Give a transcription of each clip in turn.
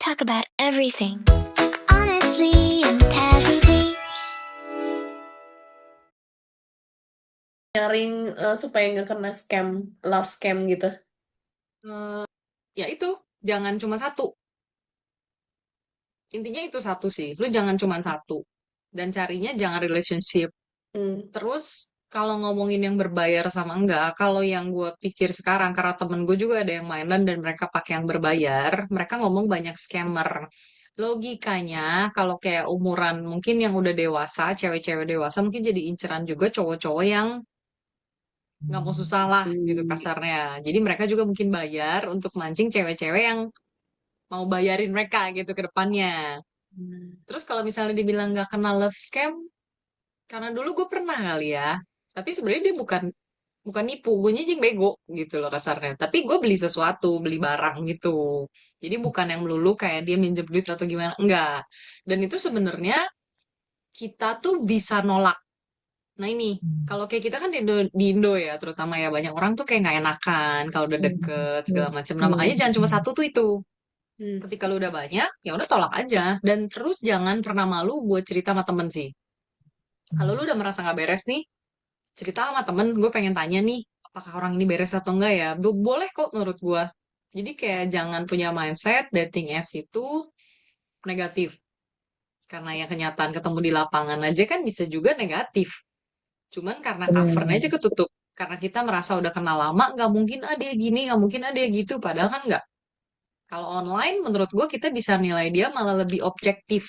talk about everything. Honestly and casually. Nyaring supaya nggak kena love scam gitu. Ya itu, jangan cuma satu. Intinya itu satu sih. Lu jangan cuma satu. Dan carinya jangan relationship. Terus kalau ngomongin yang berbayar sama enggak, kalau yang gue pikir sekarang, karena temen gue juga ada yang mainan dan mereka pakai yang berbayar, mereka ngomong banyak scammer. Logikanya, kalau kayak umuran mungkin yang udah dewasa, cewek-cewek dewasa, mungkin jadi inceran juga cowok-cowok yang nggak mau susah lah gitu kasarnya. Jadi mereka juga mungkin bayar untuk mancing cewek-cewek yang mau bayarin mereka gitu ke depannya. Terus kalau misalnya dibilang nggak kenal love scam, karena dulu gue pernah kali ya. Tapi sebenarnya dia bukan bukan nipu, gue nyicing bego gitu loh kasarnya. Tapi gue beli sesuatu, beli barang gitu. Jadi bukan yang melulu kayak dia minjem duit atau gimana, enggak. Dan itu sebenarnya kita tuh bisa nolak. Nah ini, kalau kayak kita kan di Indo ya, terutama ya banyak orang tuh kayak nggak enakan kalau udah deket segala macam. Nah makanya jangan cuma satu tuh itu. Ketika lu udah banyak, ya udah tolak aja. Dan terus jangan pernah malu buat cerita sama temen sih. Kalau lu udah merasa nggak beres nih, cerita sama temen, gue pengen tanya nih, apakah orang ini beres atau enggak ya? Boleh kok menurut gue. Jadi kayak jangan punya mindset dating apps itu negatif. Karena yang kenyataan ketemu di lapangan aja kan bisa juga negatif. Cuman karena covernya aja ketutup. Karena kita merasa udah kenal lama, nggak mungkin ada gini, nggak mungkin ada gitu. Padahal kan nggak. Kalau online, menurut gue kita bisa nilai dia malah lebih objektif.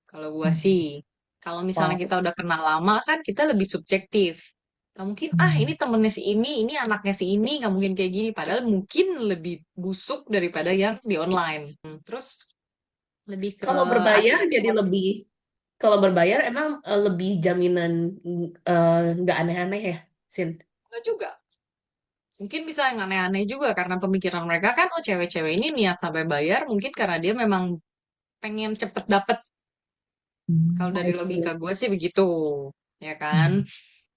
Kalau gue sih. Kalau misalnya kita udah kenal lama kan kita lebih subjektif. Gak mungkin, ini temennya si ini anaknya si ini, gak mungkin kayak gini. Padahal mungkin lebih busuk daripada yang di online. Terus lebih ke Kalau berbayar hati-hati jadi nggak sih? lebih, kalau berbayar emang lebih jaminan nggak aneh-aneh ya, Sin? Nggak juga. Mungkin bisa yang aneh-aneh juga karena pemikiran mereka kan, oh cewek-cewek ini niat sampai bayar mungkin karena dia memang pengen cepet dapet. Kalau dari I logika see. gue sih begitu, ya kan?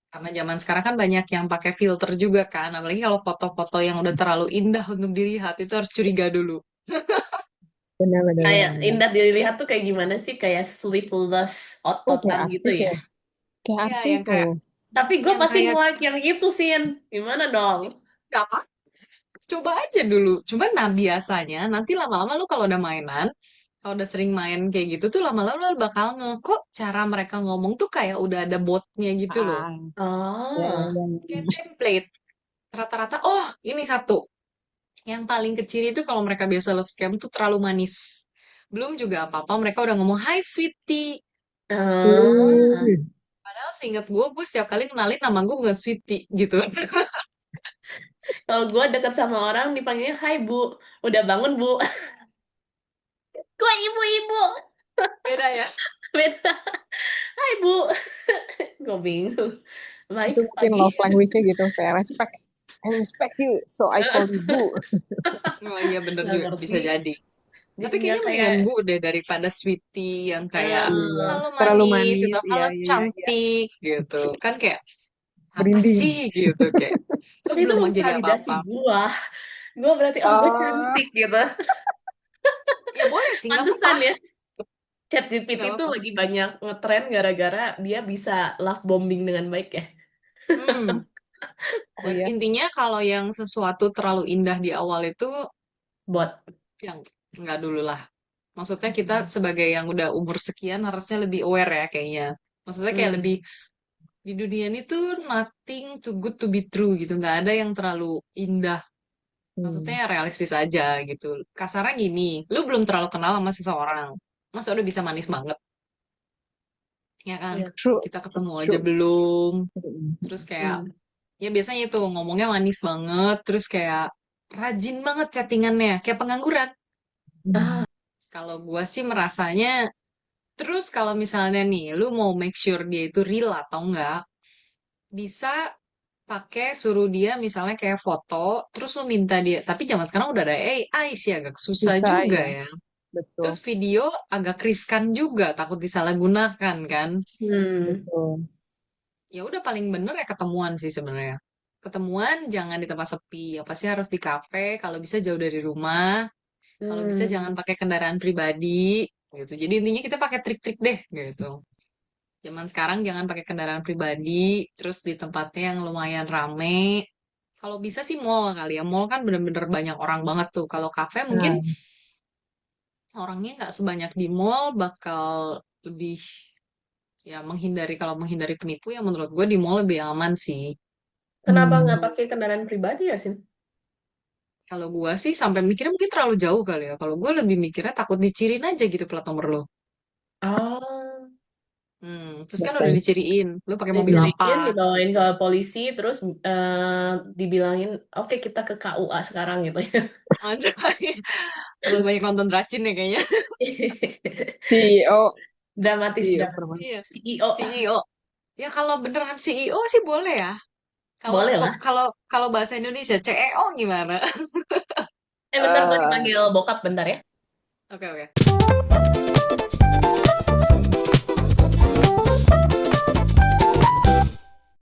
Karena zaman sekarang kan banyak yang pakai filter juga kan, apalagi kalau foto-foto yang udah terlalu indah untuk dilihat itu harus curiga dulu. Benar, benar, Kayak benar, benar. indah dilihat tuh kayak gimana sih? Kayak sleeveless, Oh, kayak ototan gitu artis ya. ya? Kayak Iya, artis yang kayak loh. Tapi gue yang pasti kayak nge-like yang gitu, Sin. Gimana dong? nggak apa, coba aja dulu. Cuman nah biasanya nanti lama-lama lu kalau udah mainan, kalau udah sering main kayak gitu tuh lama-lama lu bakal kok cara mereka ngomong tuh kayak udah ada botnya gitu loh. Ah, ya, ya, Oh, ya, Kayak ya. template. Rata-rata, oh ini satu. Yang paling kecil itu kalau mereka biasa love scam tuh terlalu manis. Belum juga apa-apa, mereka udah ngomong, Hai sweetie. ah. Padahal seingat gue setiap kali kenalin nama gue bukan sweetie gitu. Kalau gue deket sama orang dipanggilnya, Hai Bu, udah bangun Bu? Gue ibu-ibu. Beda ya. Beda. Hai Bu. Gue bingung. Itu Baik mungkin pagi. love language-nya gitu, kayak respect. I respect you, so I call you boo. Oh iya bener Gak juga, ngerti. bisa jadi. Tapi Dia kayaknya kayak mendingan bu deh daripada sweetie yang kayak Iya, eh halo terlalu manis manis, gitu, iya, halo iya, iya, iya. cantik gitu. Kan kayak apa Berinding. sih gitu kayak lo tapi itu belum mau jadi validasi apa-apa. gua. Gua berarti oh gue Oh, cantik gitu. Ya boleh sih, nggak apa-apa. Pantesan ya. ChatGPT Nggak itu apa-apa. lagi banyak ngetren gara-gara dia bisa love bombing dengan baik ya. Hmm. oh Dan ya. intinya kalau yang sesuatu terlalu indah di awal itu Bot. yang nggak dulu lah. Maksudnya kita sebagai yang udah umur sekian harusnya lebih aware ya kayaknya. Maksudnya kayak Hmm. lebih di dunia ini tuh nothing too good to be true gitu. Nggak ada yang terlalu indah. Maksudnya Hmm. ya realistis aja gitu. Kasarnya gini, lu belum terlalu kenal sama seseorang. Masa udah bisa manis banget, ya kan? Ya. True, Kita ketemu it's aja true. belum. Terus Mm. kayak, Hmm. ya biasanya itu ngomongnya manis banget. Terus kayak rajin banget chattingannya. Kayak pengangguran. Ah, Kalau gua sih merasanya, terus kalau misalnya nih, lu mau make sure dia itu real atau enggak, bisa pakai suruh dia misalnya kayak foto, terus lu minta dia, tapi zaman sekarang udah ada AI sih agak susah Bisa juga ya, ya. betul, Terus video agak riskan juga, takut disalahgunakan kan. hmm. betul. Ya udah paling bener ya ketemuan sih sebenarnya. Ketemuan jangan di tempat sepi, apa sih harus di kafe, kalau bisa jauh dari rumah. Kalau bisa jangan Hmm. pakai kendaraan pribadi gitu. Jadi intinya kita pakai trik-trik deh gitu. Zaman sekarang jangan pakai kendaraan pribadi, terus di tempatnya yang lumayan rame. Kalau bisa sih mall kali ya. Mall kan bener-bener banyak orang banget tuh. Kalau kafe mungkin Nah, orangnya nggak sebanyak di mall, bakal lebih ya menghindari kalau menghindari penipu ya menurut gue di mall lebih aman sih. Kenapa nggak hmm. pakai kendaraan pribadi ya, Sin? Kalau gue sih sampai mikirnya mungkin terlalu jauh kali ya. Kalau gue lebih mikirnya takut diciriin aja gitu plat nomor lo. Oh, Terus kan Make udah sense. diciriin, lo pakai mobil apa diciriin, dibawain gitu. ke polisi, terus dibilangin, oke kita ke KUA sekarang gitu ya. Anjay, terlalu banyak nonton Dracin ya kayaknya. CEO, Dramatis, CEO dramatis. Iya, CEO. CEO. Ya kalau beneran CEO sih boleh ya. Kalau Boleh kok lah. kalau kalau bahasa Indonesia CEO gimana? Bentar gue eh dipanggil bokap bentar ya. Oke, oke.